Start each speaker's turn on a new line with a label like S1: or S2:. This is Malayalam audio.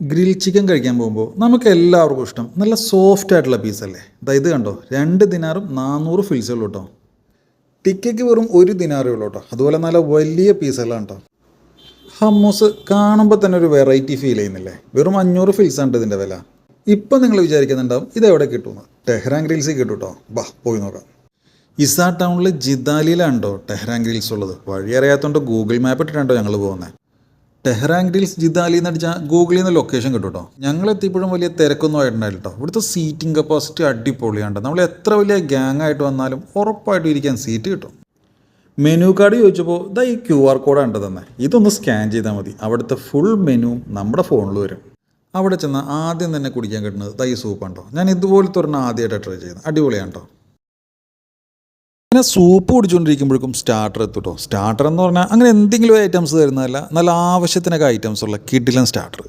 S1: ഗ്രിൽ ചിക്കൻ കഴിക്കാൻ പോകുമ്പോൾ നമുക്ക് എല്ലാവർക്കും ഇഷ്ടം നല്ല സോഫ്റ്റ് ആയിട്ടുള്ള പീസല്ലേ. ഇത് കണ്ടോ, 2 ദിനാറും 400 ഫിൽസുള്ളൂ കേട്ടോ. ടിക്കയ്ക്ക് വെറും 1 ദിനാറേ ഉള്ളൂ കേട്ടോ. അതുപോലെ നല്ല വലിയ പീസുകളാണ് കേട്ടോ. ഹമ്മൂസ് കാണുമ്പോൾ തന്നെ ഒരു വെറൈറ്റി ഫീൽ ചെയ്യുന്നില്ലേ. വെറും 500 ഫിൽസാണ് ഇതിൻ്റെ വില. ഇപ്പം നിങ്ങൾ വിചാരിക്കുന്നുണ്ടാവും ഇതെവിടെ കിട്ടുമെന്ന്. ടെഹ്റാൻ ഗ്രിൽസിൽ കിട്ടും കേട്ടോ. ബാ പോയി നോക്കാം. ഇസാ ടൗണിൽ ജിദാലിയിലാണ് കേട്ടോ ടെഹ്റാൻ ഗ്രിൽസ് ഉള്ളത്. വഴി അറിയാത്തതുകൊണ്ട് ഗൂഗിൾ മാപ്പ് ഇട്ടിട്ടുണ്ടോ ഞങ്ങൾ പോകുന്നത്. ടെഹ്റാൻ ഗ്രിൽസ് ജിദാലി എന്ന് അടിച്ചാൽ ഗൂഗിളിൽ നിന്ന് ലൊക്കേഷൻ കിട്ടും കേട്ടോ. ഞങ്ങൾ എത്തിയപ്പോഴും വലിയ തിരക്കൊന്നും ആയിട്ടുണ്ടായില്ല കേട്ടോ. ഇവിടുത്തെ സീറ്റിംഗ് കപ്പാസിറ്റി അടിപൊളിയാണ്. നമ്മൾ എത്ര വലിയ ഗ്യാങ് ആയിട്ട് വന്നാലും ഉറപ്പായിട്ടും ഇരിക്കാൻ സീറ്റ് കിട്ടും. മെനു കാർഡ് ചോദിച്ചപ്പോൾ ഈ QR കോഡാണ് തന്നെ. ഇതൊന്ന് സ്കാൻ ചെയ്താൽ മതി. അവിടുത്തെ ഫുൾ മെനുവും നമ്മുടെ ഫോണിൽ വരും. അവിടെ ചെന്നാൽ ആദ്യം തന്നെ കുടിക്കാൻ കിട്ടുന്നത് ഈ സൂപ്പാണ് കേട്ടോ. ഞാൻ ഇതുപോലത്തെ ഒരെണ്ണം ആദ്യമായിട്ട് ട്രൈ ചെയ്യുന്നത്. അടിപൊളിയാണ് കേട്ടോ. അങ്ങനെ സൂപ്പ് കുടിച്ചുകൊണ്ടിരിക്കുമ്പോഴേക്കും സ്റ്റാർട്ടർ എത്തും കേട്ടോ. സ്റ്റാർട്ടർ എന്ന് പറഞ്ഞാൽ അങ്ങനെ എന്തെങ്കിലും ഐറ്റംസ് തരുന്നതല്ല, നല്ല ആവശ്യത്തിനൊക്കെ ഐറ്റംസ് ഉള്ള കിടിലൻ സ്റ്റാർട്ടർ.